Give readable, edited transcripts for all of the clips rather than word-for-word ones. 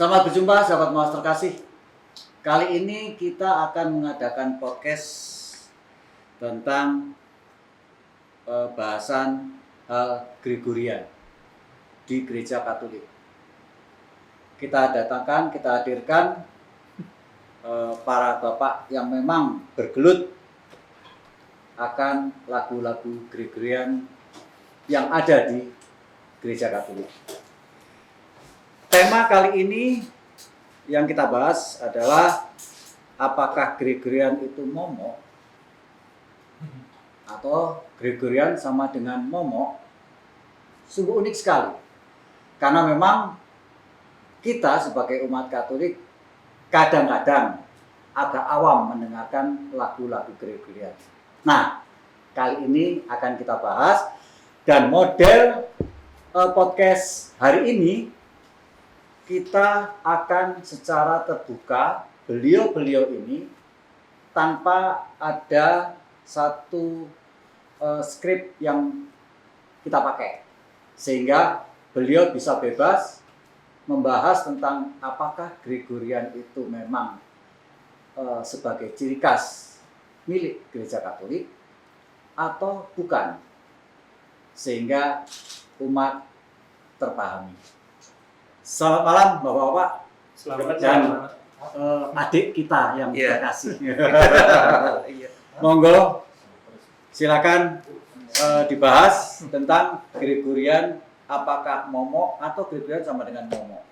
Selamat berjumpa sahabat Mawas terkasih. Kali ini kita akan mengadakan podcast tentang bahasan hal Gregorian di Gereja Katolik. Kita hadirkan para bapak yang memang bergelut akan lagu-lagu Gregorian yang ada di Gereja Katolik. Tema kali ini yang kita bahas adalah apakah Gregorian itu momok atau Gregorian sama dengan momok. Sungguh unik sekali karena memang kita sebagai umat Katolik kadang-kadang agak awam mendengarkan lagu-lagu Gregorian. Nah, kali ini akan kita bahas dan model podcast hari ini kita akan secara terbuka beliau-beliau ini tanpa ada satu skrip yang kita pakai, sehingga beliau bisa bebas membahas tentang apakah Gregorian itu memang sebagai ciri khas milik Gereja Katolik atau bukan, sehingga umat terpahami. Selamat malam Bapak-bapak. Selamat dan adik kita yang terkasih. Monggo silakan dibahas tentang Gregorian, apakah momok atau Gregorian sama dengan momok.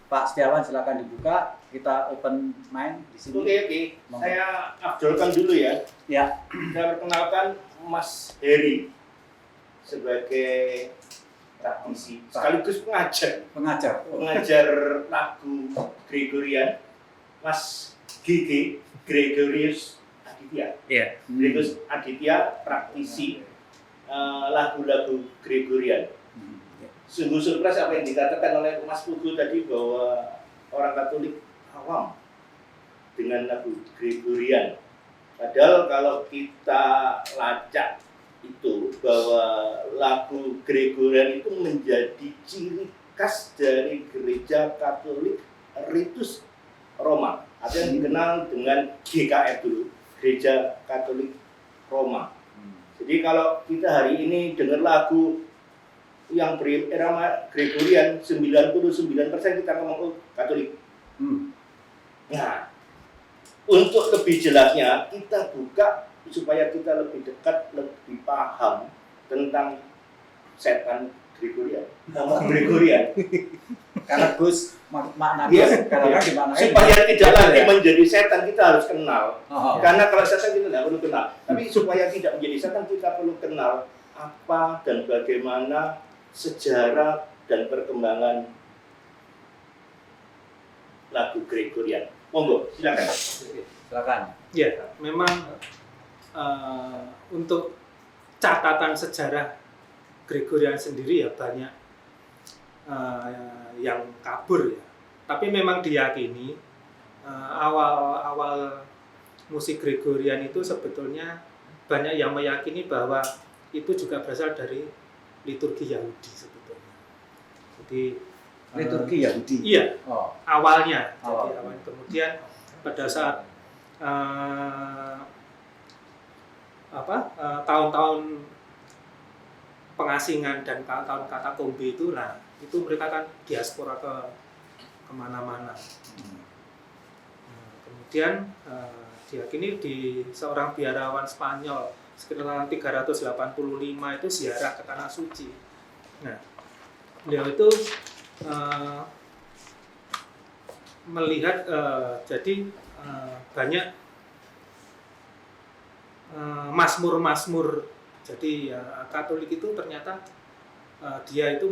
Pak Setiawan silakan dibuka, kita open mind di sini. Oke. Saya abdolkan dulu ya. Ya. Saya perkenalkan Mas Heri sebagai praktisi sekaligus pengajar lagu Gregorian, Mas Gregorius Aditya. Iya. Gregorius Aditya, praktisi lagu-lagu Gregorian. Sungguh surprise apa yang dikatakan oleh Mas Pugu tadi bahwa orang Katolik awam dengan lagu Gregorian. Padahal kalau kita lacak itu bahwa lagu Gregorian itu menjadi ciri khas dari Gereja Katolik Ritus Roma atau yang dikenal dengan GKR dulu, Gereja Katolik Roma. Jadi kalau kita hari ini dengar lagu yang berirama Gregorian, 99% kita ngomong Katolik. Nah, untuk lebih jelasnya kita buka supaya kita lebih dekat, lebih paham tentang setan Gregorian, nama Gregorian. Karena Gus makna Yes, karena gimana supaya tidak lagi menjadi setan kita harus kenal. Oh. Karena kalau setan kita tidak perlu kenal, tapi supaya tidak menjadi setan kita perlu kenal apa dan bagaimana sejarah dan perkembangan lagu Gregorian. Monggo, silakan. Silakan. Ya, memang untuk catatan sejarah Gregorian sendiri ya banyak yang kabur ya. Tapi memang diyakini awal musik Gregorian itu sebetulnya banyak yang meyakini bahwa itu juga berasal dari liturgi Yahudi sebetulnya. Jadi Liturgi Yahudi. iya, Oh. awalnya. Oh. Jadi kemudian pada saat tahun-tahun pengasingan dan tahun katakombe itu, nah itu mereka kan diaspora ke kemana-mana. Kemudian diyakini di seorang biarawan Spanyol sekitar 385 itu ziarah ke tanah suci. Nah, beliau itu melihat jadi banyak mazmur-mazmur. Jadi Katolik itu ternyata dia itu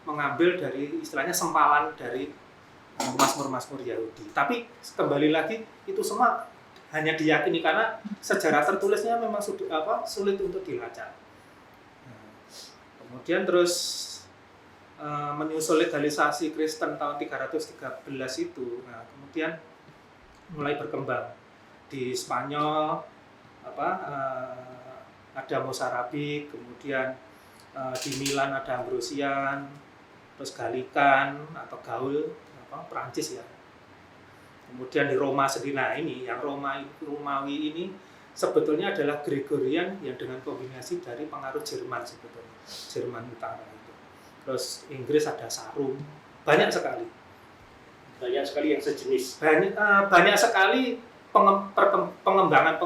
mengambil dari istilahnya sempalan dari mazmur-mazmur Yahudi. Tapi kembali lagi itu semua hanya diyakini karena sejarah tertulisnya memang sulit untuk dilacak. Kemudian terus menyusul legalisasi Kristen tahun 313 itu, nah kemudian mulai berkembang di Spanyol, ada Mozarabic, kemudian di Milan ada Ambrosian, terus Galikan atau Gaul Perancis ya. Kemudian di Roma sendiri, nah ini yang Romawi ini sebetulnya adalah Gregorian yang dengan kombinasi dari pengaruh Jerman sebetulnya, Jerman Utara itu. Terus Inggris ada Sarum, banyak sekali yang sejenis. Banyak sekali pengembangan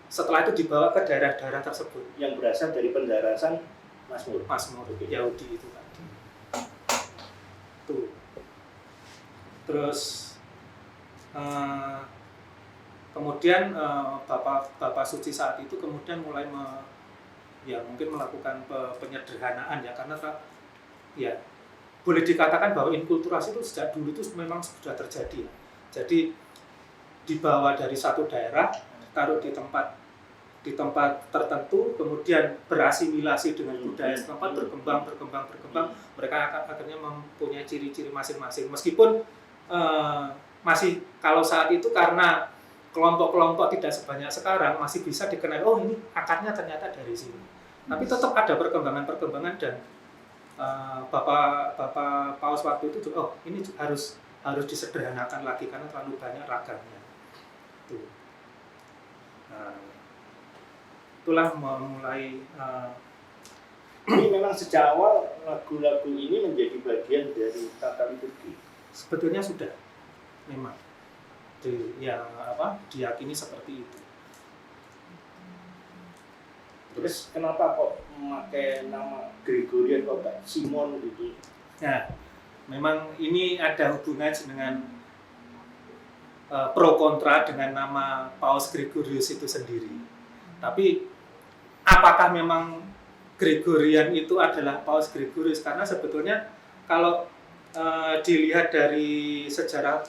setelah itu dibawa ke daerah-daerah tersebut Yang berasal dari pendarasan Mazmur Yahudi itu tadi. Tuh. Terus kemudian Bapak Suci saat itu kemudian mulai mungkin melakukan penyederhanaan ya, karena ya boleh dikatakan bahwa inkulturasi itu sejak dulu itu memang sudah terjadi. Jadi dibawa dari satu daerah, taruh di tempat tertentu, kemudian berasimilasi dengan budaya setempat, berkembang, mereka akhirnya mempunyai ciri-ciri masing-masing. Meskipun masih kalau saat itu karena kelompok-kelompok tidak sebanyak sekarang, masih bisa dikenal, oh ini akarnya ternyata dari sini. Tapi tetap ada perkembangan dan Bapak Paus waktu itu, oh ini harus disederhanakan lagi karena terlalu banyak ragamnya. Tuh. Nah, itulah memulai. Ini memang sejak awal lagu-lagu ini menjadi bagian dari tata liturgi. Sebetulnya sudah, memang diyakini seperti itu. Terus kenapa kok memakai nama Gregorian kok Pak Simon gitu? Nah, memang ini ada hubungan dengan pro kontra dengan nama Paus Gregorius itu sendiri. Tapi apakah memang Gregorian itu adalah Paus Gregorius? Karena sebetulnya kalau dilihat dari sejarah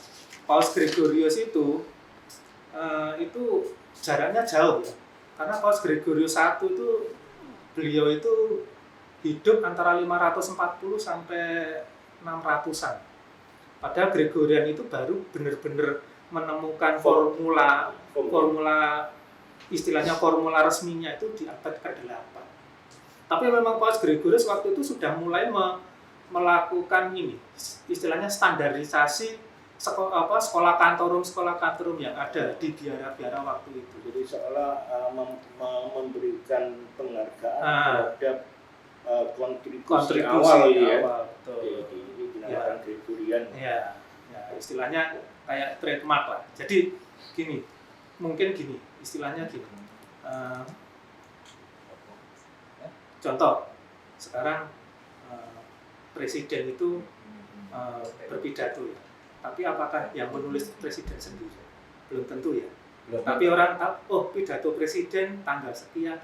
Paus Gregorius itu jaraknya jauh ya. Karena Paus Gregorius I itu beliau itu hidup antara 540 sampai 600-an. Padahal Gregorian itu baru benar-benar menemukan formula istilahnya formula resminya itu di abad ke-8. Tapi memang Paus Gregorius waktu itu sudah mulai melakukan ini, istilahnya standarisasi sekolah kantorum yang ada di biara-biara waktu itu. Jadi seolah memberikan penghargaan terhadap kontribusi awal ya. Betul. Jadi dinamakan Gregorian. Ya, istilahnya kayak trademark lah. Jadi mungkin gini, istilahnya gini. Contoh, sekarang presiden itu berpidato ya. Tapi apakah yang menulis presiden sendiri? Belum tentu ya. Tapi orang tahu, oh pidato presiden tanggal sekian.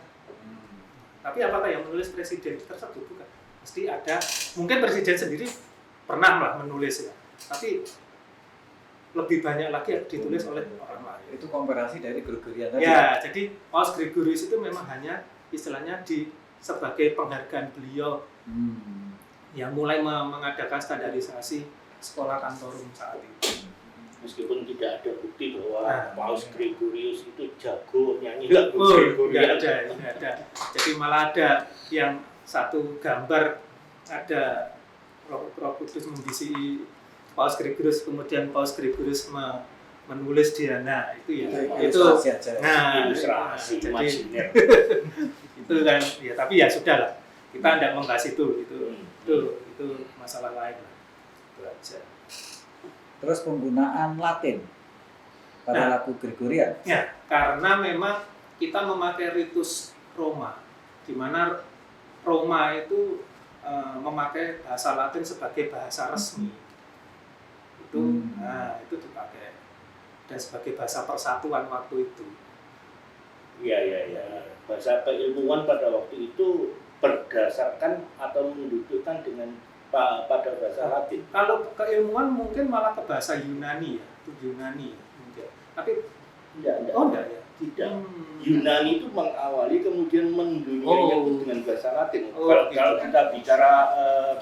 Tapi apakah yang menulis presiden tersebut? Bukan. Mesti ada, mungkin presiden sendiri pernah lah menulis ya. Tapi lebih banyak lagi yang ditulis oleh orang lain. Itu komparasi dari Gregorian tadi. Ya, jadi Paus Gregorius itu memang hanya istilahnya sebagai penghargaan beliau yang mulai mengadakan standarisasi sekolah kantorum saat itu. Meskipun tidak ada bukti bahwa Paus Gregorius itu jago nyanyi lagu Gregorian. Tidak ada. Jadi malah ada yang satu gambar ada Roh Kudus membisi Paus Gregorius, kemudian Paus Gregorius menulis dia. Nah, itu ya. Itu ilustrasi imajiner. Itu kan ya, tapi ya sudahlah. Kita tidak membahas itu masalah lain lah. Itu aja. Terus penggunaan Latin pada lagu Gregorian. Ya, karena memang kita memakai ritus Roma, di mana Roma itu memakai bahasa Latin sebagai bahasa resmi. Itu dipakai dan sebagai bahasa persatuan waktu itu. Iya. Bahasa keilmuan pada waktu itu berdasarkan atau mendudukkan dengan pada bahasa Latin. Kalau keilmuan mungkin malah ke bahasa Yunani ya, mungkin. Tapi enggak. Oh enggak ya. Tidak. Yunani itu mengawali kemudian mendunianya dengan bahasa Latin. Kalau kita bicara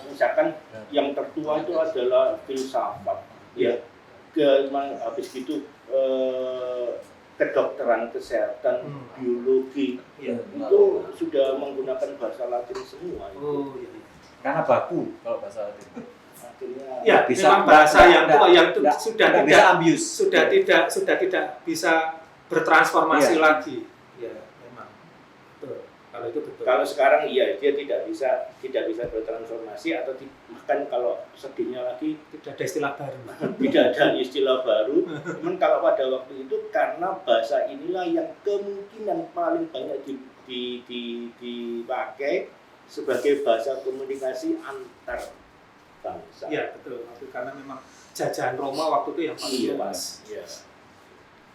misalkan yang tertua itu adalah filsafat, ya. Habis itu kedokteran kesehatan, biologi, itu sudah menggunakan bahasa Latin semua. Iya. karena baku kalau bahasa Latin. Akhirnya Ya, Bisa- memang bahasa yang nggak- tua yang itu nggak- sudah Nggak tidak bisa ambius. sudah tidak bisa bertransformasi Iya. lagi. Ya, memang. Betul. Kalau itu betul. kalau sekarang iya dia tidak bisa bertransformasi atau bahkan kalau sedihnya lagi Tidak ada istilah baru. tidak ada istilah baru. Cuman kalau pada waktu itu karena bahasa inilah yang kemungkinan paling banyak dipakai sebagai bahasa komunikasi antar bangsa. Ya, betul. Karena memang jajahan Roma waktu itu yang paling Iya, luas. iya.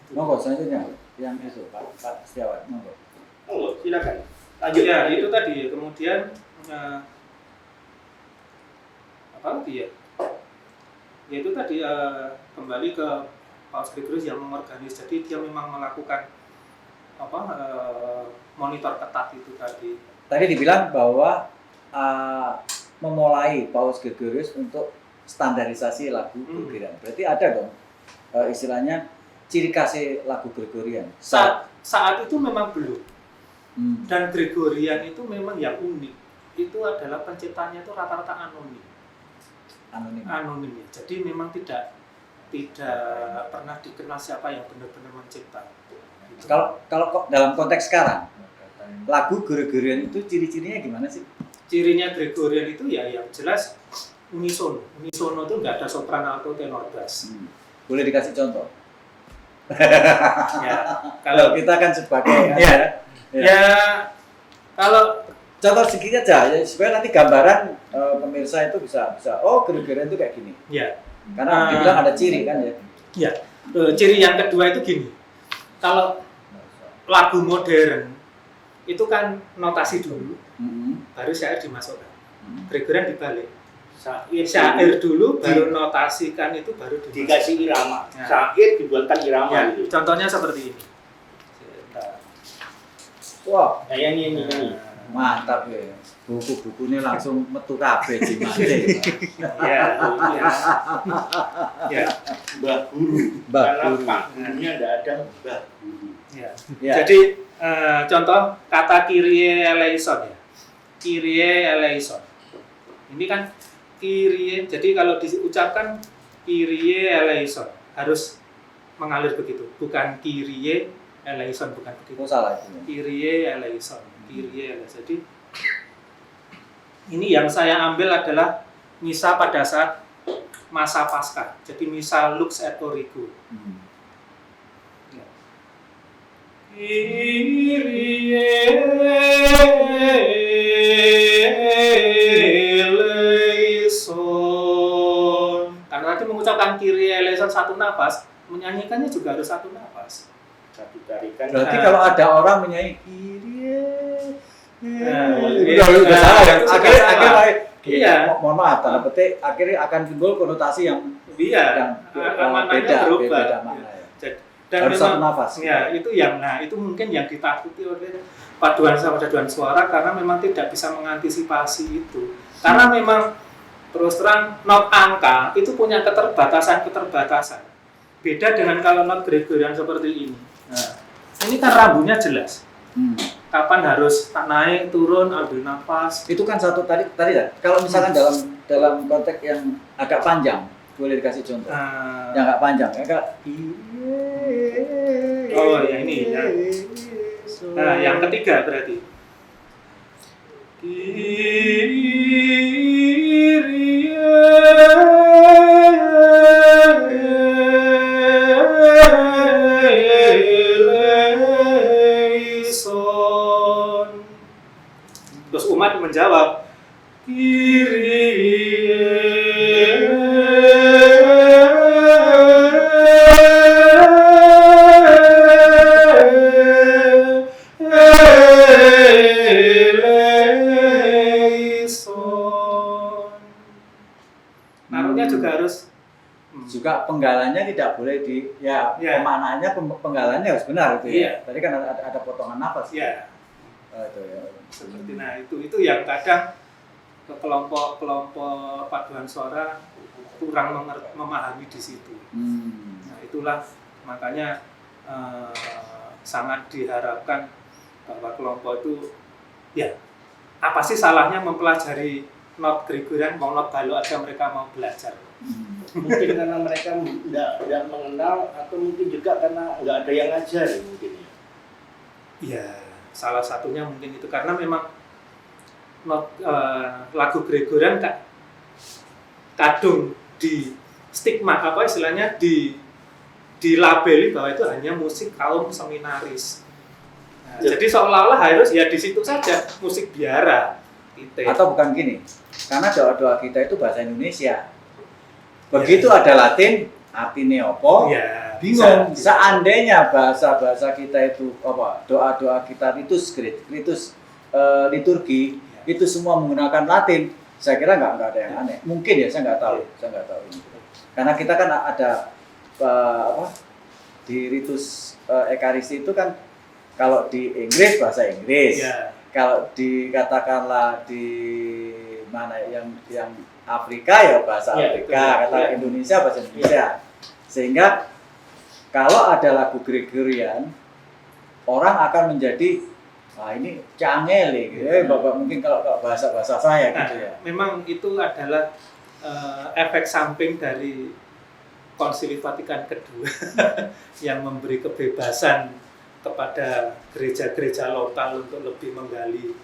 Monggo selanjutnya yang itu Pak Setiawan, monggo. Oh, silakan. Lanjut. Ya, lanjut. itu tadi. Kemudian apa lagi ya? Ya itu tadi kembali ke Paus Gregorius yang mengorganis. Jadi dia memang melakukan monitor ketat itu tadi. Tadi dibilang bahwa memulai Paus Gregorius untuk standarisasi lagu Gregorian. Berarti ada dong istilahnya ciri khas lagu Gregorian. Saat itu memang belum. Hmm. Dan Gregorian itu memang yang unik. Itu adalah penciptanya itu rata-rata anonim. Anonim ya. Jadi memang tidak pernah dikenal siapa yang benar-benar mencipta. Gitu. Kalau dalam konteks sekarang, lagu Gregorian itu ciri-cirinya gimana sih? Cirinya Gregorian itu ya yang jelas unisono. Unisono itu nggak ada sopran, alto, tenor, bass. Boleh dikasih contoh? Ya, Kalau kita kan sebagai ya kalau contoh sedikit aja ya, supaya nanti gambaran pemirsa itu bisa oh Gregorian itu kayak gini. ya Karena dibilang ada ciri kan ya. ciri yang kedua itu gini. Kalau lagu modern itu kan notasi dulu, baru syair dimasukkan. Gregorian dibalik. Syair dulu baru notasikan itu baru dikasih irama. Ya. Syair dibuatkan irama Ya, gitu. contohnya seperti ini. Wah, Nah, yang ini. mantap ya. Buku-bukunya langsung metu kabeh Cimande. Ya, ya, Mbah Guru. Mbah Karena Guru. Pak Gurunya tidak ada Mbah Guru. ya. Ya. Jadi contoh kata Kyrie eleison ya. Kyrie eleison. Ini kan Kyrie. Jadi kalau diucapkan Kyrie eleison harus mengalir begitu. Bukan Kyrie eleison, bukan begitu. Oh, salah itu. Kyrie eleison. Kyrie eleison. Jadi ini yang saya ambil adalah misa pada saat masa Paskah. Jadi misa Lux et Origo. Kyrie eleison. Karena tadi mengucapkan Kyrie eleison satu nafas, menyanyikannya juga harus satu nafas. Satu tarikan. Berarti kalau ada orang menyanyi Kyrie itu udah salah ya. sudah Akhirnya salah. Iya. mohon maaf, tanda petik akhirnya akan timbul konotasi yang Iya, maknanya berubah. beda makna ya. Dan Harus satu memang nafas. ya itu mungkin yang ditakuti oleh paduan suara karena memang tidak bisa mengantisipasi itu. Karena memang terus terang not angka itu punya keterbatasan. Beda dengan kalau not Gregorian seperti ini. Nah, ini kan rambunya jelas. Kapan harus naik, turun, ambil nafas. Itu kan satu tadi ya. Kalau misalkan dalam konteks yang agak panjang, boleh dikasih contoh. Yang agak panjang, ya Kak. Oh, ya ini ya. Nah, yang ketiga berarti. eleison. Terus umat menjawab eleison. Naruhnya juga harus Juga penggalannya tidak boleh Ya. pemaknaannya penggalannya harus benar gitu Iya. ya. Tadi kan ada potongan nafas. ya Itu ya. seperti itu yang kadang ke kelompok paduan suara kurang memahami di situ. Nah, itulah makanya sangat diharapkan bahwa kelompok itu ya apa sih salahnya mempelajari not Gregorian, mau not balok aja mereka mau belajar. Mungkin karena mereka tidak mengenal atau mungkin juga karena nggak ada yang ngajar mungkin ya. Ya, salah satunya mungkin itu karena memang lagu Gregorian kadung di stigma apa istilahnya dilabeli bahwa itu hanya musik kaum seminaris. Nah, jadi seolah-olah harus ya di situ saja musik biara. Atau bukan gini, karena doa-doa kita itu bahasa Indonesia. Begitu ada Latin, artinya apa? Ya, bingung. Seandainya bahasa-bahasa kita itu apa? Doa-doa kita ritus liturgi itu semua menggunakan Latin, saya kira nggak ada yang aneh. Mungkin ya, saya nggak tahu ini. Karena kita kan ada di ritus Ekaristi itu kan kalau di Inggris bahasa Inggris. Ya. Kalau dikatakanlah di mana yang Afrika ya bahasa Afrika, kata Indonesia bahasa Indonesia. Sehingga kalau ada lagu Gregorian, orang akan menjadi ini cangel gitu. Bapak mungkin kalau bahasa saya gitu ya. Memang itu adalah efek samping dari Konsili Vatikan II yang memberi kebebasan kepada gereja-gereja lokal untuk lebih menggali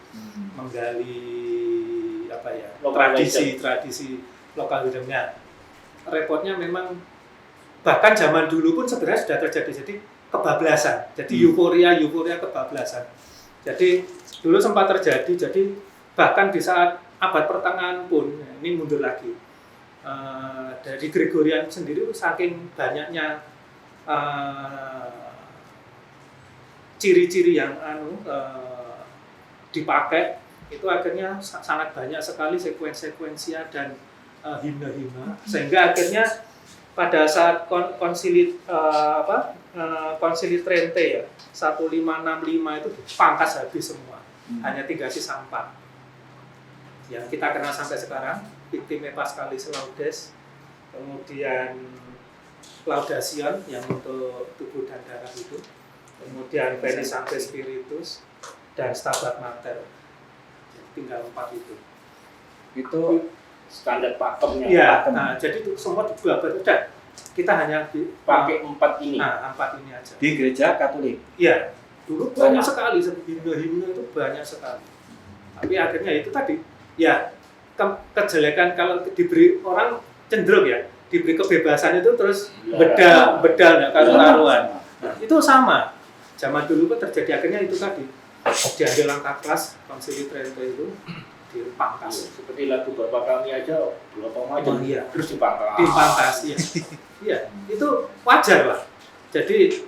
apa ya, tradisi lokal hidupnya. Repotnya memang bahkan zaman dulu pun sebenarnya sudah terjadi, jadi kebablasan, jadi euforia kebablasan. Jadi dulu sempat terjadi, jadi bahkan di saat abad pertengahan pun, ini mundur lagi, dari Gregorian sendiri saking banyaknya ciri-ciri yang dipakai, itu akhirnya sangat banyak sekali sekuensia dan himne-himne, sehingga akhirnya pada saat konsili Trente ya 1565 itu dipangkas habis semua, hanya 3 sisa 4 yang kita kenal sampai sekarang, Victime Paschalis Laudes, kemudian Laudasion yang untuk tubuh dan darah itu, kemudian Veni Sancte Spiritus dan Stabat Mater. Tinggal 4 itu. Itu standar pakemnya. Iya. Nah, jadi itu semua dibabat udah. Kita hanya pakai 4 ini. Nah, 4 ini aja. Di gereja Katolik. Iya. Dulu banyak sekali himne-himne itu banyak sekali. Tapi akhirnya itu tadi ya kejelekan kalau diberi orang cenderung ya diberi kebebasan itu terus bedal enggak karu-karuan. Itu sama. Zaman dulu pun terjadi, akhirnya itu tadi diambil langkah keras Konsili Trente itu dipangkas. Seperti lagu Bapak Kami aja berapa macam terus dipangkas. Dipangkas, iya. Iya, itu wajar lah. Jadi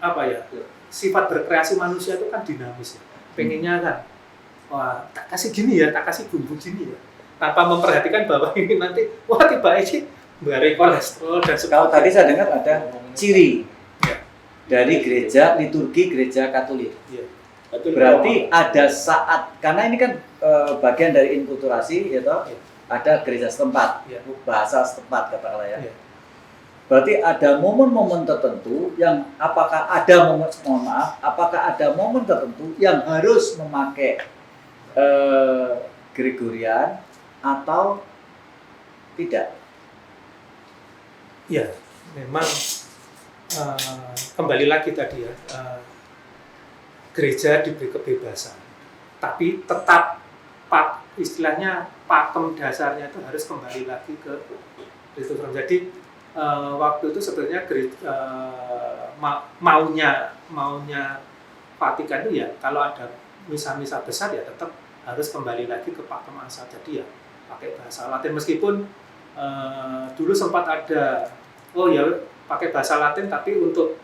apa ya? Sifat berkreasi manusia itu kan dinamis ya. Pengennya kan, wah tak kasih gini ya, tak kasih bumbu gini ya. Tanpa memperhatikan bahwa ini nanti, wah tiba ini bare kolesterol dan sebagainya. Kalau tadi saya dengar ada ciri dari gereja liturgi gereja Katolik. Ya. Berarti ada saat, karena ini kan bagian dari inkulturasi, ya toh, ada gereja setempat, bahasa setempat katakanlah ya. Berarti ada momen-momen tertentu yang apakah ada momen tertentu yang harus memakai Gregorian atau tidak? Ya, memang kembali lagi tadi ya, gereja diberi kebebasan, tapi tetap istilahnya pakem dasarnya itu harus kembali lagi ke ritus Roma. Jadi waktu itu sebenarnya maunya Vatikan itu ya kalau ada misa-misa besar ya tetap harus kembali lagi ke pakem asal, jadi ya pakai bahasa Latin, meskipun dulu sempat ada pakai bahasa Latin tapi untuk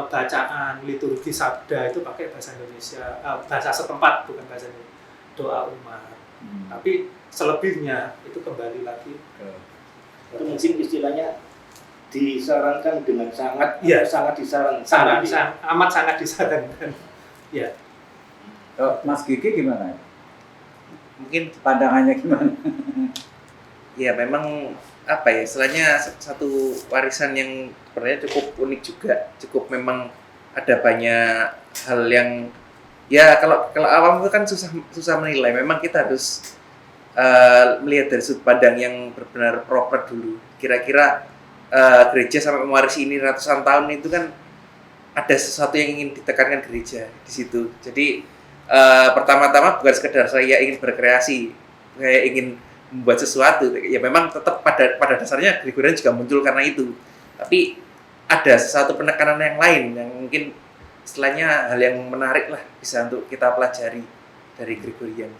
bacaan liturgi sabda itu pakai bahasa Indonesia, bahasa setempat, bukan bahasa Indonesia, doa umat. Tapi selebihnya itu kembali lagi itu mungkin istilahnya disarankan dengan sangat disarankan. Amat sangat disarankan. Ya. Mas Gigi gimana? Mungkin pandangannya gimana? Ya memang apa ya, istilahnya satu warisan yang sebenarnya cukup unik juga, cukup memang ada banyak hal yang Ya kalau awam itu kan susah menilai. Memang kita harus melihat dari sudut pandang yang benar-benar proper dulu. Kira-kira gereja sampai mewarisi ini ratusan tahun itu kan ada sesuatu yang ingin ditekankan gereja di situ. Jadi pertama-tama bukan sekedar saya ingin berkreasi, saya ingin membuat sesuatu. Ya memang tetap pada dasarnya Gregorian juga muncul karena itu. Tapi ada sesuatu penekanan yang lain yang mungkin istilahnya hal yang menarik lah bisa untuk kita pelajari dari Gregorian.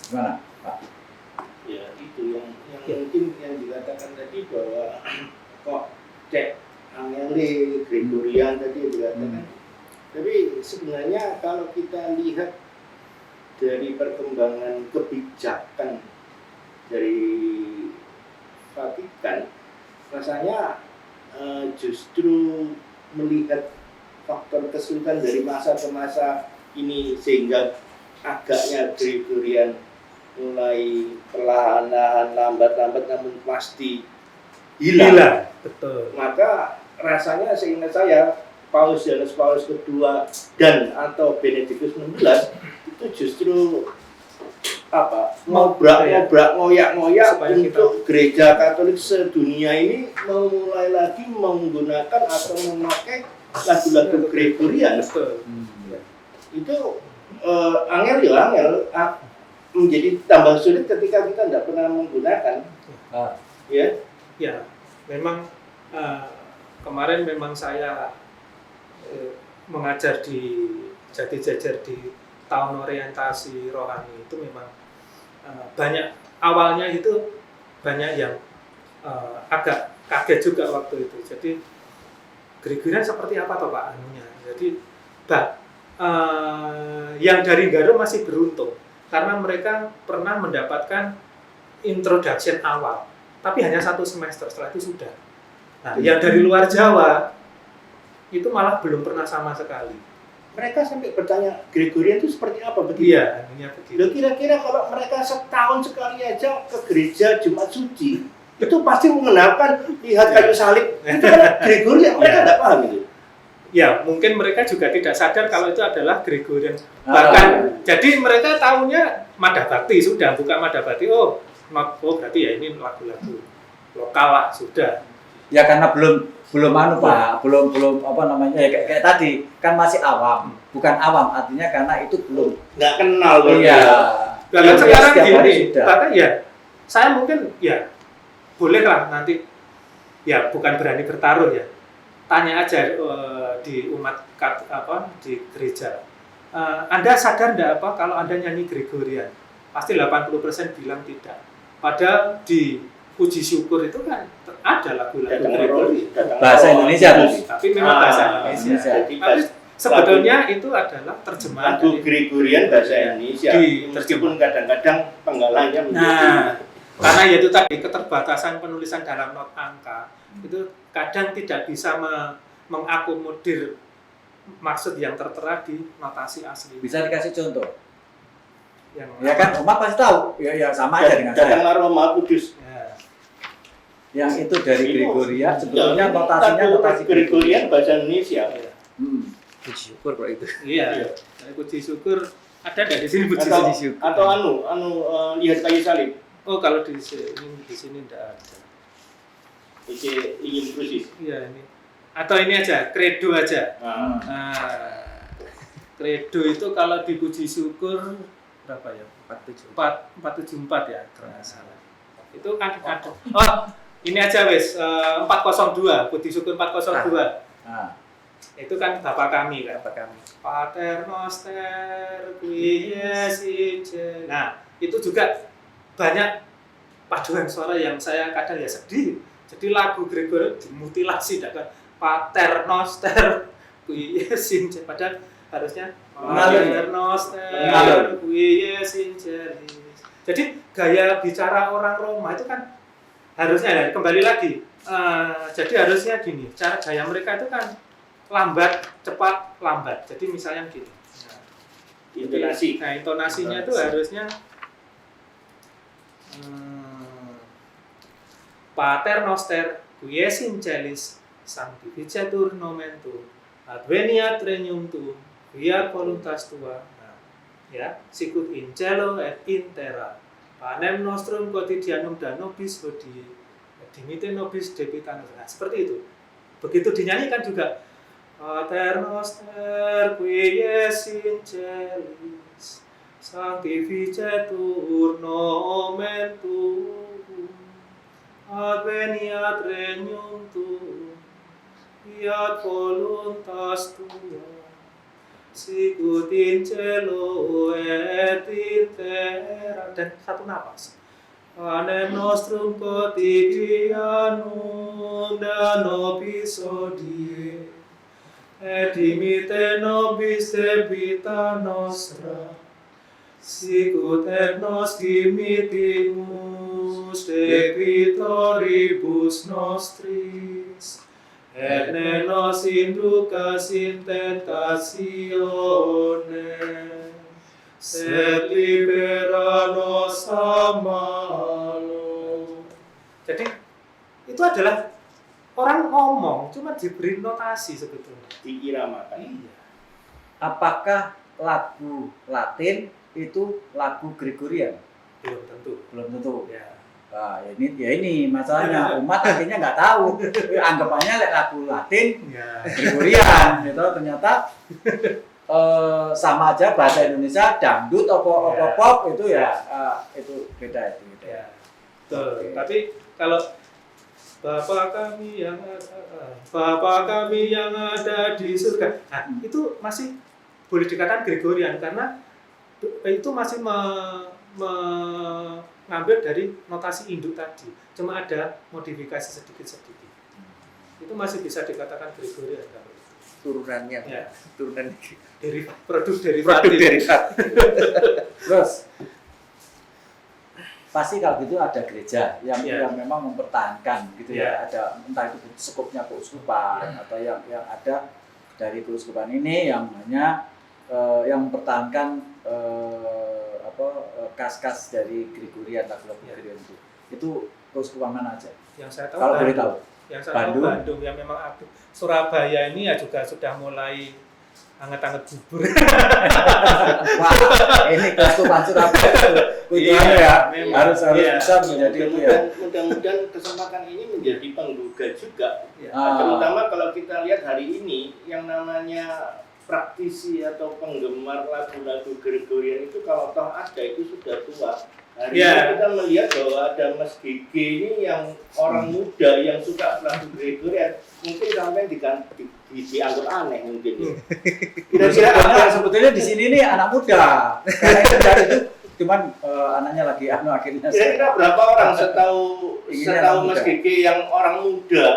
Gimana, Pak? Ya itu yang mungkin yang dikatakan tadi bahwa kok cek angele Gregorian tadi dikatakan. Tapi sebenarnya kalau kita lihat dari perkembangan kebijakan dari Vatikan, rasanya justru melihat faktor kesulitan dari masa ke masa ini sehingga agaknya Gregorian mulai perlahan-lahan lambat-lambat namun pasti hilang. Betul. Maka rasanya seingat saya Paus Yohanes Paus kedua dan atau Benedictus XVI itu justru ngobrak-ngobrak, ngoyak-ngoyak untuk gereja Katolik sedunia ini memulai lagi menggunakan atau memakai lagu-lagu Gregorian. Betul. Itu angel menjadi tambah sulit ketika kita tidak pernah menggunakan. Ya, memang kemarin memang saya mengajar di Jati Jajar di tahun orientasi rohani itu memang banyak awalnya itu banyak yang agak kaget juga waktu itu. Jadi Gregorian seperti apa toh Pak anunya? Jadi yang dari Garo masih beruntung karena mereka pernah mendapatkan introduction awal, tapi hanya 1 semester, setelah itu sudah. Nah, yang dari luar Jawa itu malah belum pernah sama sekali. Mereka sampai bertanya Gregorian itu seperti apa begitu? Iya, anunya begitu. Loh, kira-kira kalau mereka setahun sekali aja ke gereja Jumat Suci, itu pasti mengenalkan lihat kayu salib. Itu kan Gregorian, mereka tidak paham itu. Ya, mungkin mereka juga tidak sadar kalau itu adalah Gregorian. Bahkan, jadi mereka tahunya Madah Bakti sudah, bukan Madah Bakti. Oh berarti ya ini lagu-lagu lokal lah sudah. Ya karena belum Pak, belum apa namanya ya kayak tadi kan masih awam, bukan awam artinya karena itu belum Nggak kenal loh. iya. Bahkan sekarang setiap hari gini, sudah. bahkan ya saya mungkin ya boleh lah nanti ya bukan berani bertaruh ya. Tanya aja di umat di gereja. Anda sadar enggak apa kalau Anda nyanyi Gregorian? Pasti 80% bilang tidak. Padahal di puji syukur itu kan ada lagu-lagu Gregorian. Bahasa Indonesia Tapi memang bahasa Indonesia. Tapi sebetulnya itu adalah terjemahan lagu Gregorian bahasa Indonesia. Di Meskipun kadang-kadang penggalanya menjadi karena yaitu tadi keterbatasan penulisan dalam not angka itu kadang tidak bisa mengakomodir maksud yang tertera di notasi asli. Bisa dikasih contoh? Yang Ya kan umat pasti tahu. Ya sama aja dengan saya. datanglah Roma Kudus. ya. Yang itu dari Itu, Gregoria sebetulnya ya, notasinya lagu notasi Gregorian bahasa Indonesia. Puji syukur kalau itu. Iya. Dari puji syukur ada nggak di sini puji Atau, syukur? atau lihat kayu salib. Oh kalau di sini tidak ada. Ingin khusus. Iya ini. Atau ini aja, kredo aja. Nah, Kredo itu kalau di puji syukur berapa ya? 474 ya, kalau nggak salah. Itu kan ada. Oh, ini aja wes 402, puji syukur 402. Itu kan Bapa kami kan. Apa kami? Pater noster qui es in cielo. Nah, itu juga banyak paduan suara yang saya kadang ya sedih. Jadi lagu Gregorian dimutilasi kan. Pater noster qui es in cielo. Padahal harusnya Pater noster qui es in cielo. Jadi gaya bicara orang Roma itu kan harusnya ya, kembali lagi. Jadi harusnya gini, cara gaya mereka itu kan lambat, cepat, lambat. Jadi misalnya gini. intonasi. Nah, intonasinya itu harusnya Pater noster qui es in celis sanctificetur nomen tuum adveniat regnum tuum via voluntas tua. Nah, ya, sicut in cielo et in terra. Panem nostrum quotidianum da nobis hodie. Dimite nobis debitanus. Nah, seperti itu. Begitu dinyanyikan juga Pater noster qui es in celis, sanctificetur nomen tuum, adveniat regnum tuum, fiat voluntas tua, sicut in cielo et in terra. Dan satu napas. Panem nostrum quotidianum da nobis hodie, et dimite nobis debita nostra, sicut et nos dimitimus debitoribus nostris, et ne nos inducas in tentatione, sed libera nos a malo. Jadi itu adalah orang ngomong, cuma diberi notasi sebetulnya. Diiramakan. Iya. Apakah lagu Latin itu lagu Gregorian? Belum tentu. Belum tentu. Ya. Nah, ini masalahnya umat akhirnya nggak tahu. Anggapannya lagu Latin Ya. Gregorian, gitu. Ternyata sama aja bahasa Indonesia dangdut atau Ya. pop itu ya itu beda itu. Gitu. Ya. Betul. Oke. Tapi kalau Bapa kami yang ada di surga, nah, itu masih boleh dikatakan Gregorian karena itu masih mengambil dari notasi induk tadi, cuma ada modifikasi sedikit-sedikit. Itu masih bisa dikatakan Gregorian kalau itu. turunannya, Ya. turunan Produk derivatif. produk derivat. Terus pasti kalau gitu ada gereja yang Ya. yang memang mempertahankan gitu ya. Ya. Ada entah itu skupnya keuskupan atau yang ada dari keuskupan ini yang hanya yang mempertahankan kas-kas dari Gregorian, lagu-lagu Ya. Gregorian itu. Itu keuskupan mana aja? Yang saya tahu Kalau boleh Bandung. tahu. Yang saya tahu Bandung yang memang aktif. Surabaya ini ya juga sudah mulai anget-anget bubur. Wah, ini keuskupan Surabaya. Iya, ya, memang. harus Iya. bisa menjadi itu ya. Mudah-mudahan kesempatan ini menjadi penggugah juga. Ya. Terutama kalau kita lihat hari ini yang namanya praktisi atau penggemar lagu-lagu Gregorian itu kalau toh ada itu sudah tua. Hari Ya. ini kita melihat bahwa ada Mas Gigi ini yang orang muda yang suka lagu Gregorian, mungkin sampai dianggap aneh mungkin. Kira-kira apa? Sebetulnya di sini nih anak muda. Karena yang dari itu cuman anaknya lagi akhirnya. Kira-kira berapa orang setahu Inginnya Mas anak muda. Gigi yang orang muda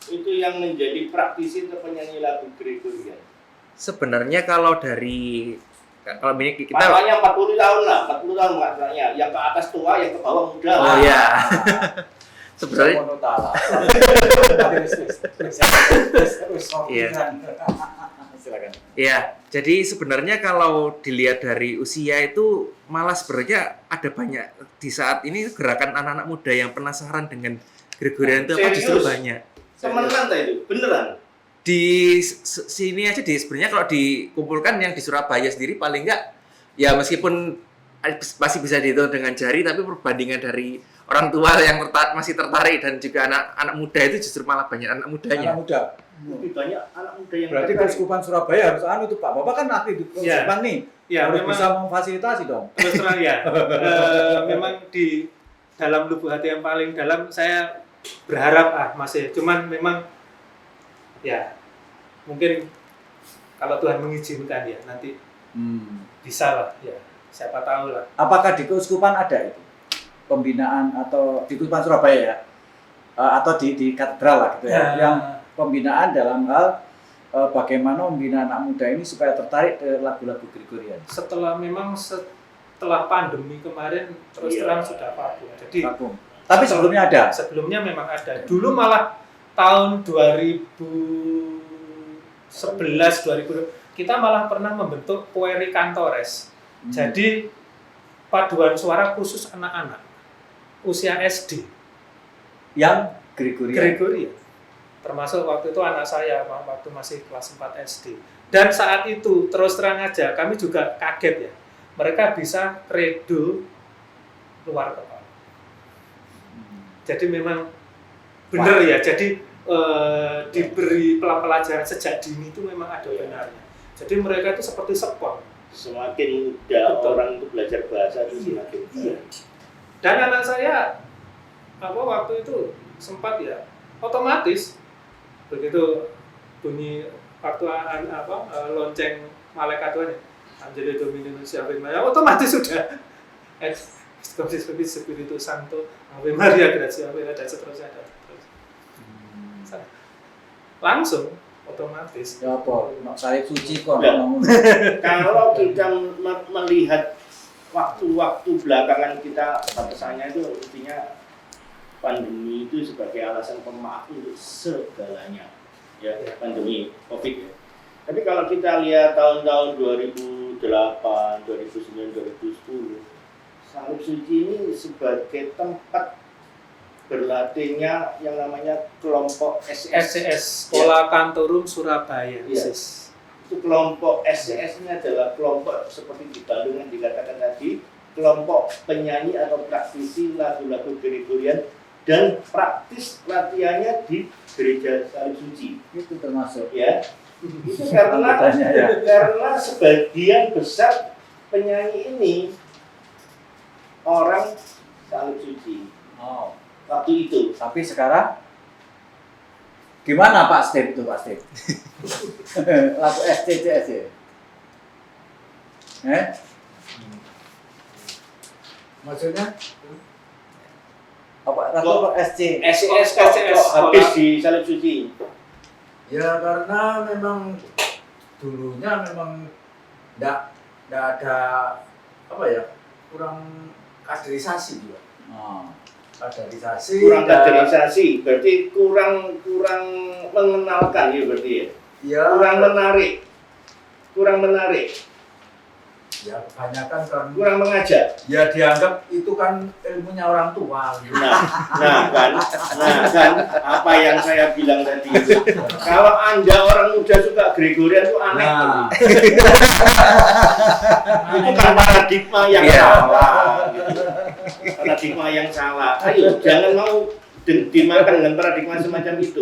itu yang menjadi praktisi atau penyanyi lagu Gregorian? Sebenarnya kalau ini kita Makanya 40 tahun lah, 40 tahun maksudnya. Yang ke atas tua, yang ke bawah muda. Oh, iya. Sebenarnya Iya. Silakan. ya, jadi sebenarnya kalau dilihat dari usia itu malah sebenarnya ada banyak di saat ini gerakan anak-anak muda yang penasaran dengan Gregorian itu apa justru Serius? banyak. Temenan tak itu? Beneran? Di sini aja sebenarnya kalau dikumpulkan yang di Surabaya sendiri paling enggak ya meskipun masih bisa dihitung dengan jari tapi perbandingan dari orang tua yang masih tertarik dan juga anak muda itu justru malah banyak anak mudanya. Anak muda. Lebih banyak anak muda yang Berarti tertarik. keuskupan Surabaya harus itu Pak. Bapak kan aktif di keuskupan nih. Ya, harus memang bisa memfasilitasi dong. terus terang ya. Memang di dalam lubuk hati yang paling dalam saya berharap masih, cuman memang ya mungkin kalau Tuhan mengizinkan ya nanti bisa lah ya, siapa tahu lah. Apakah di keuskupan ada itu pembinaan atau di keuskupan Surabaya ya atau di katedral lah gitu ya, yang pembinaan dalam hal bagaimana membina anak muda ini supaya tertarik ke lagu-lagu Gregorian? Setelah pandemi kemarin terus Iya. terang sudah vakum. Jadi Vakum. Tapi sebelumnya ada. sebelumnya memang ada. Dulu malah tahun 2011 2000 kita malah pernah membentuk Pueri Cantores. Jadi paduan suara khusus anak-anak usia SD Yang Gregorian. Gregorian. Termasuk waktu itu anak saya waktu masih kelas 4 SD. Dan saat itu terus terang aja kami juga kaget ya. Mereka bisa credo luar kepala. Jadi memang benar ya. Jadi diberi pelajaran sejak dini itu memang ada benarnya. Jadi mereka itu seperti sepon. Semakin muda Betul. orang itu belajar bahasa itu semakin Dan anak saya waktu itu sempat ya otomatis begitu bunyi waktu lonceng malaikat Tuhan Angelo Domini Ave Maria otomatis sudah Spiritus Santo Ave Maria Gracia Ave dan seterusnya langsung otomatis Ya apa? Salib suci kok. Enggak. Kalau kita melihat waktu-waktu belakangan kita batasannya itu intinya pandemi itu sebagai alasan pemaaf untuk segalanya, ya pandemi COVID ya. Tapi kalau kita lihat tahun-tahun 2008, 2009, 2010, salib suci ini sebagai tempat berlatihnya yang namanya kelompok SCS Sekolah Kantorum Surabaya. Iya. Itu kelompok SCS ini adalah kelompok seperti di Bandung yang dikatakan tadi, kelompok penyanyi atau praktisi lagu-lagu Gregorian dan praktis latihannya di gereja salib suci. Itu termasuk. Ya, itu karena sebagian besar penyanyi ini orang salib suci. Oh. Waktu itu. Tapi sekarang gimana Pak Steve itu Pak Steve? Lagu SCCS ya? Maksudnya? Apa? Lagu SC? SCS kok habis di salib suci. Ya karena memang dulunya memang enggak ada apa ya, kurang kaderisasi juga. Oh. Kaderisasi. Kurang kaderisasi, berarti kurang mengenalkan ya berarti ya. Ya, Kurang menarik. ya kebanyakan kan Kurang mengajak. ya dianggap itu kan ilmunya orang tua gitu. Nah kan apa yang saya bilang tadi itu. Kalau Anda orang muda suka Gregorian itu aneh. Nah. Itu kan paradigma yang salah. Gitu. Paradigma yang salah. Ayo jangan mau dimakan dengan paradigma semacam itu.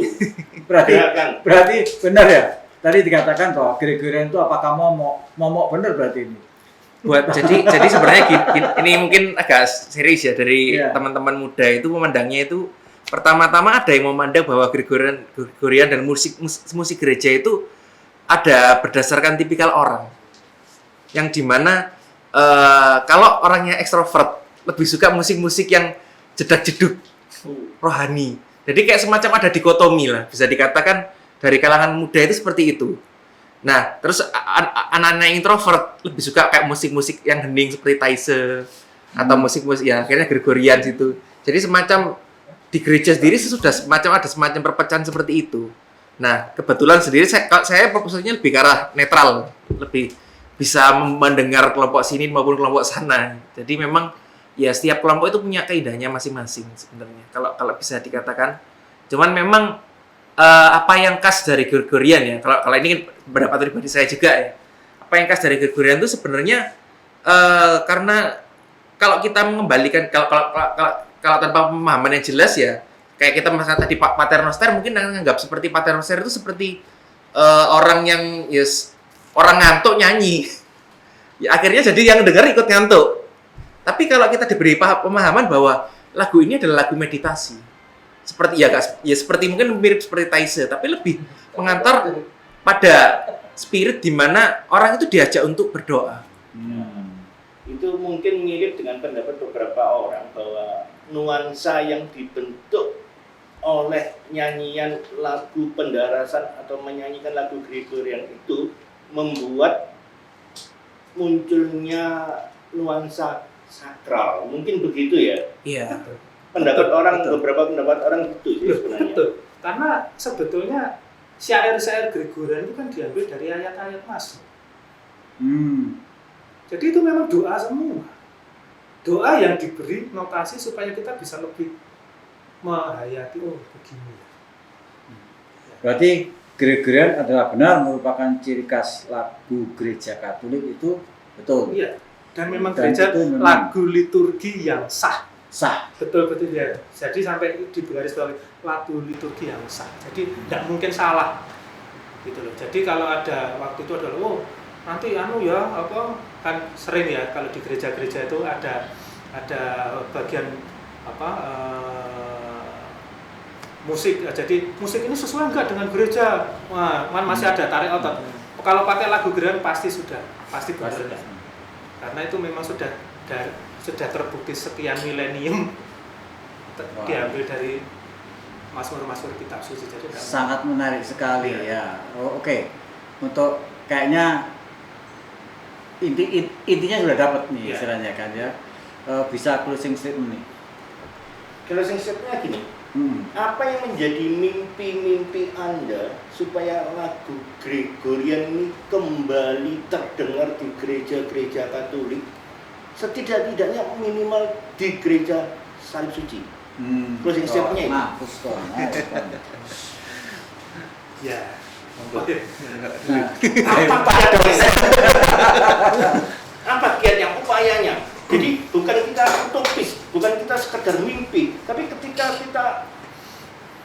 Berarti benar ya? Tadi dikatakan bahwa Gregorian itu apakah momok benar berarti ini? Jadi sebenarnya ini mungkin agak serius ya dari Iya. teman-teman muda itu memandangnya itu pertama-tama ada yang memandang bahwa Gregorian dan musik gereja itu ada berdasarkan tipikal orang yang dimana kalau orangnya ekstrovert lebih suka musik-musik yang jedak-jeduk rohani. Jadi kayak semacam ada dikotomi lah, bisa dikatakan dari kalangan muda itu seperti itu. Nah, terus anak-anak yang introvert lebih suka kayak musik-musik yang hening seperti Taise atau musik-musik ya akhirnya Gregorian gitu. Jadi semacam di gereja sendiri sudah ada semacam perpecahan seperti itu. Nah, kebetulan sendiri saya maksudnya lebih ke arah netral, lebih bisa mendengar kelompok sini maupun kelompok sana. Jadi memang ya setiap kelompok itu punya keindahannya masing-masing sebenarnya. Kalau bisa dikatakan. Cuman memang apa yang khas dari Gregorian ya, kalau ini kan pendapat pribadi saya juga ya, apa yang khas dari Gregorian itu sebenarnya karena kalau kita mengembalikan kalau tanpa pemahaman yang jelas ya, kayak kita misalnya tadi Pak Paternoster mungkin menganggap seperti Paternoster itu seperti orang yang orang ngantuk nyanyi, ya akhirnya jadi yang dengar ikut ngantuk. Tapi kalau kita diberi pemahaman bahwa lagu ini adalah lagu meditasi, seperti seperti mungkin mirip seperti Taise, tapi lebih mengantar pada spirit di mana orang itu diajak untuk berdoa. Itu mungkin mirip dengan pendapat beberapa orang bahwa nuansa yang dibentuk oleh nyanyian lagu pendarasan atau menyanyikan lagu Gregorian itu membuat munculnya nuansa sakral. Mungkin begitu ya. Iya. Beberapa pendapat orang gitu sih sebenarnya. Betul. Karena sebetulnya syair-syair Gregorian itu kan diambil dari ayat-ayat Mazmur. Jadi itu memang doa semua. Doa yang diberi notasi supaya kita bisa lebih menghayati begini. Berarti Gregorian adalah benar merupakan ciri khas lagu gereja Katolik itu betul. Iya. Dan memang Dan gereja itu memang lagu liturgi yang sah. sah. Betul ya. Jadi sampai di garis bawah lagu liturgi yang sah. Jadi tidak mungkin salah. Gitu loh. Jadi kalau ada waktu itu adalah nanti ya apa kan sering ya kalau di gereja-gereja itu ada bagian apa musik. Jadi musik ini sesuai enggak dengan gereja? Wah, masih ada tarik otot. Kalau pakai lagu Gregorian pasti benar. Karena itu memang sudah terbukti sekian milenium diambil dari Mazmur-Mazmur kitab suci. Jadi Sangat menarik sekali ya. Oke. Untuk kayaknya intinya sudah dapat nih istilahnya kan ya. Bisa closing statement nih. Closing statement-nya gini. Apa yang menjadi mimpi-mimpi Anda supaya lagu Gregorian ini kembali terdengar di gereja-gereja Katolik, setidak-tidaknya minimal di gereja Salib Suci? Closing statement-nya itu. ya. Apa kiat yang upayanya? Jadi bukan kita utopis, bukan kita sekedar mimpi, tapi ketika kita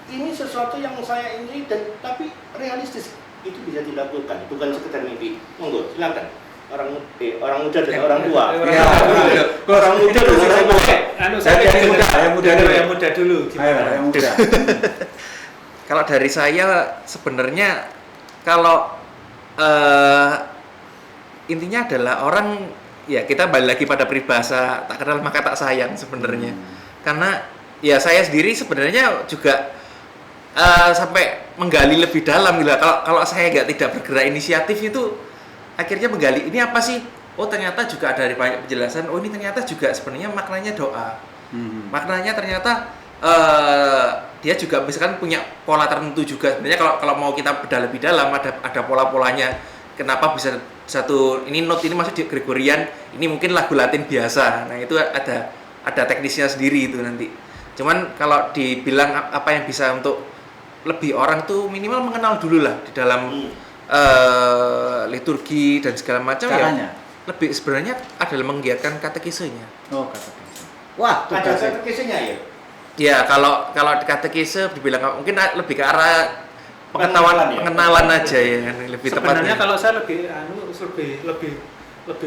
ini sesuatu yang saya ingin tapi realistis itu bisa dilakukan, bukan sekedar mimpi. Monggo, silakan. Orang muda dan orang tua. Orang muda dan orang tua. Yang muda dulu. Gimana? Yang muda. Kalau dari saya sebenarnya kalau intinya adalah orang ya kita balik lagi pada peribahasa tak kenal maka tak sayang sebenarnya. Karena ya saya sendiri sebenarnya juga sampai menggali lebih dalam gitu. Kalau saya tidak bergerak inisiatif itu akhirnya menggali ini apa sih? Oh ternyata juga ada dari banyak penjelasan. Oh ini ternyata juga sebenarnya maknanya doa. Maknanya ternyata dia juga misalkan punya pola tertentu juga. Sebenarnya kalau mau kita bedah lebih dalam ada pola-polanya. Kenapa bisa satu ini note ini masih di Gregorian, ini mungkin lagu Latin biasa. Nah, itu ada teknisnya sendiri itu nanti. Cuman kalau dibilang apa yang bisa untuk lebih orang tuh minimal mengenal dulu lah di dalam liturgi dan segala macam ya. Lebih sebenarnya adalah menggiatkan katekisenya. Oh, katekise. Wah, ada katekisenya ya? Ya, kalau katekise dibilang mungkin lebih ke arah pengenalan aja ya, lebih sebenarnya tepatnya. Kalau saya lebih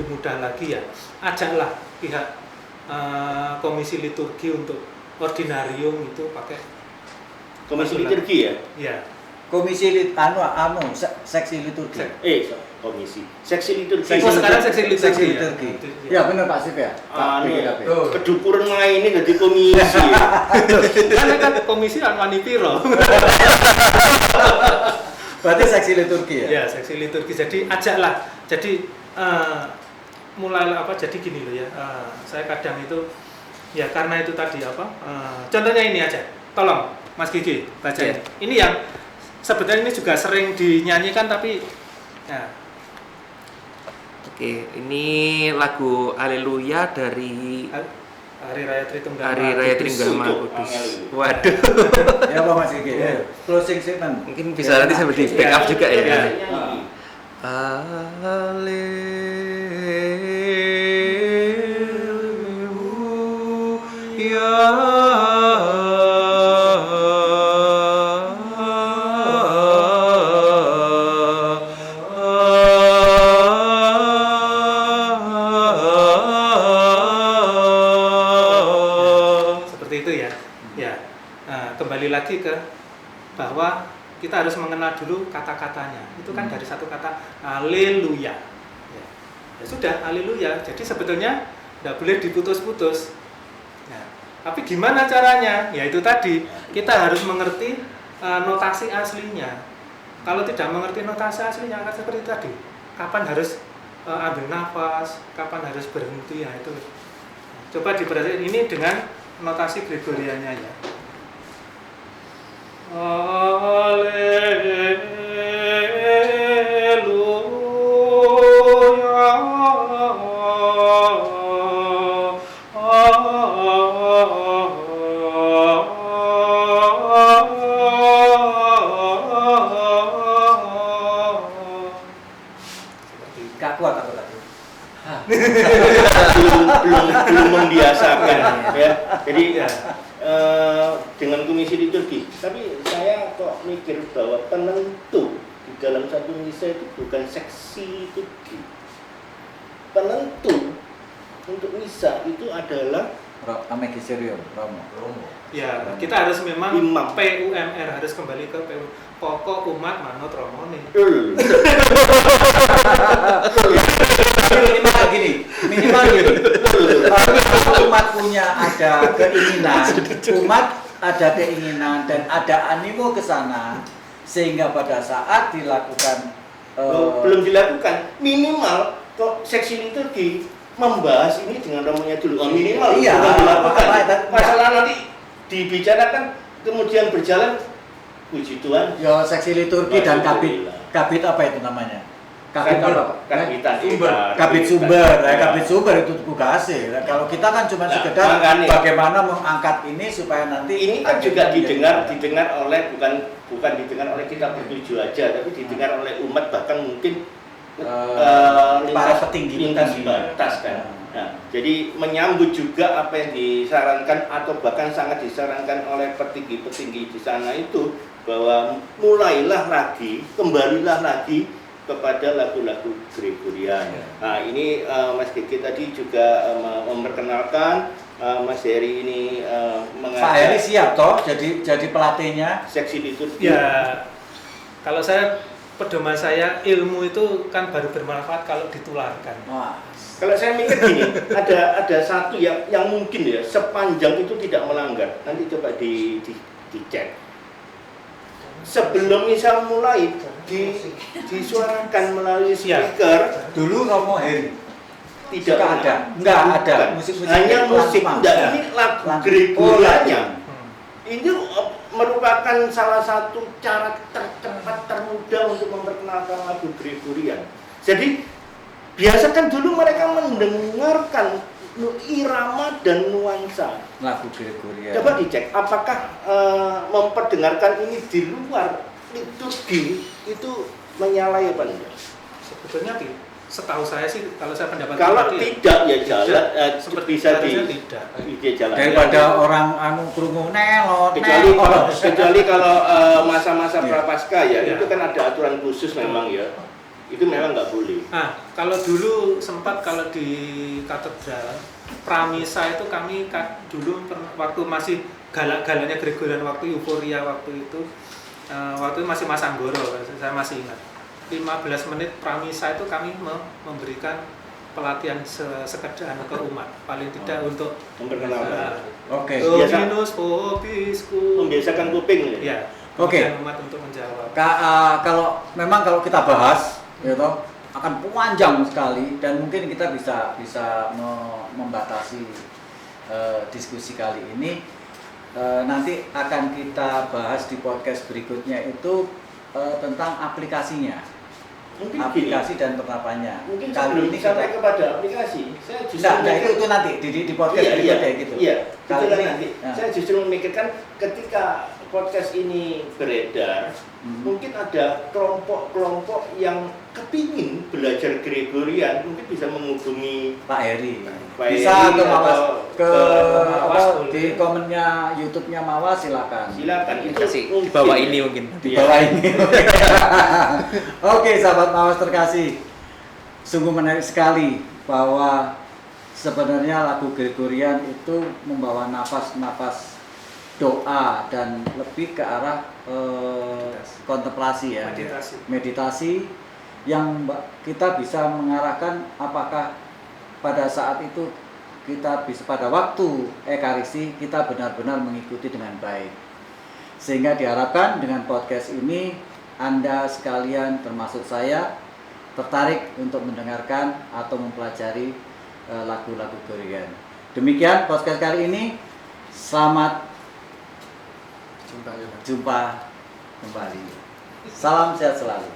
mudah lagi ya, ajaklah pihak komisi liturgi untuk ordinarium itu pakai komisi liturgi ya? Iya. Komisi seksi liturgi. Komisi seksi liturgi. Sekarang seksi liturgi. Ya benar Pak Sip ya. Kedukuran main ini jadi komisi. Kan komisi wani piro. Berarti seksi liturgi ya? Ya, seksi liturgi. Jadi ajaklah. Jadi mulai jadi gini loh ya. Saya kadang itu ya karena itu tadi contohnya ini aja. Tolong Mas Gigi baca. Yeah. Ini yang sebetulnya ini juga sering dinyanyikan tapi ya. Oke, ini lagu Haleluya dari Hari Raya Tritunggal Maha Kudus. Waduh. Ya Pak Mas Gigi. Closing statement. Mungkin bisa nanti sambil di backup juga ya. Kembali lagi ke bahwa kita harus mengenal dulu kata-katanya. Itu kan dari satu kata haleluya. Ya sudah, haleluya. Jadi sebetulnya tidak boleh diputus-putus. Ya. Tapi gimana caranya? Ya itu tadi, kita harus mengerti notasi aslinya. Kalau tidak mengerti notasi aslinya akan seperti tadi. Kapan harus ambil nafas, kapan harus berhenti, ya itu. Coba diperhatikan ini dengan notasi Gregoriannya ya. gak kuat aku tadi. belum membiasakan ya. Jadi dengan komisi liturgi, tapi saya kok mikir bahwa penentu di dalam satu misa itu bukan seksi liturgi. Penentu untuk misa itu adalah Magisterium Romo. Ya, kita harus memang Imam. PUMR, harus kembali ke PU. Pokok umat manut romone. Minimal gini. Kalau umat punya ada keinginan dan ada animo ke sana, sehingga pada saat dilakukan belum dilakukan, minimal kok seksi liturgi membahas ini dengan romonya dulu. Minimal iya, belum dilakukan. apa- Masalah nanti dibicarakan kemudian berjalan, puji Tuhan. ya seksi liturgi dan kabit apa itu namanya? Kabit apa? Kabit sumber itu tugasnya. Nah, kalau kita kan cuma Nah, sekedar makanya. bagaimana mengangkat ini supaya nanti Ini kan juga akhirnya didengar oleh bukan didengar oleh kita bertujuh aja, tapi didengar oleh umat, bahkan mungkin para petinggi lintas batas kan. Nah, jadi menyambut juga apa yang disarankan atau bahkan sangat disarankan oleh petinggi-petinggi di sana itu, bahwa kembalilah lagi kepada lagu-lagu Gregorian. Nah, ini Mas Gigi tadi juga memperkenalkan, Mas Heri ini Pak Heri siap toh jadi pelatihnya. seksi liturgi. Ya, kalau saya, pedoman saya, ilmu itu kan baru bermanfaat kalau ditularkan. Wah, Kalau saya mikir gini, ada satu yang mungkin ya sepanjang itu tidak melanggar. Nanti coba dicek. Sebelum misa mulai disuarakan melalui speaker, dulu Romo Heri tidak suka ada, enggak ada Bukan. musik-musik Hanya musik, plasma. enggak, ini lagu Lagu. Gregoriannya. Hmm. Ini merupakan salah satu cara tercepat termudah untuk memperkenalkan lagu Gregorian. Jadi biasakan dulu mereka mendengarkan irama dan nuansa. Lagu Gregorian. Coba dicek apakah memperdengarkan ini di luar liturgi itu menyalahi apa enggak? Sebetulnya setahu saya sih, kalau saya pendapat Kalau pribadi, tidak ya jalan seperti bisa harusnya tidak. dia jalan. Daripada orang krungu nelot. Kecuali kalau masa-masa Iya. prapaskah ya, Iya. itu kan ada aturan khusus memang ya. Itu memang nggak boleh. Nah, kalau dulu sempat kalau di katedral pramisa itu kami dulu waktu masih galak-galaknya Gregorian, waktu euforia waktu itu masih Mas Anggoro, saya masih ingat. 15 menit pramisa itu kami memberikan pelatihan sekedar ke umat, paling tidak untuk Memperkenalkan. Oke. Dominus vobiscum. Membiasakan kuping ya. Ya. Oke. kemudian umat untuk menjawab. Kalau kita bahas, gitu, akan panjang sekali dan mungkin kita bisa membatasi diskusi kali ini. Nanti akan kita bahas di podcast berikutnya itu tentang aplikasinya, Mungkin aplikasi dan penerapannya. Mungkin Kali sebelum ini sampai kita, kepada aplikasi, saya justru nah itu nanti di podcast berikutnya gitu. Iya, Kali itu ini nanti. nah. Saya justru memikirkan ketika podcast ini beredar, mungkin ada kelompok-kelompok yang kepingin belajar Gregorian, mungkin bisa menghubungi Pak Heri. Pak Bisa Heri ke Mawas, atau ke Mawas apa, boleh. di komennya YouTube-nya Mawas silakan. silakan itu Kasih di mungkin. bawah ini mungkin. Di bawah ini. Oke, sahabat Mawas terkasih. Sungguh menarik sekali bahwa sebenarnya lagu Gregorian itu membawa nafas-nafas doa dan lebih ke arah kontemplasi ya. Meditasi. Meditasi yang kita bisa mengarahkan apakah pada saat itu kita bisa pada waktu Ekaristi kita benar-benar mengikuti dengan baik. Sehingga diharapkan dengan podcast ini Anda sekalian termasuk saya tertarik untuk mendengarkan atau mempelajari lagu-lagu Gregorian. Demikian podcast kali ini. Selamat jumpa kembali. Salam sehat selalu.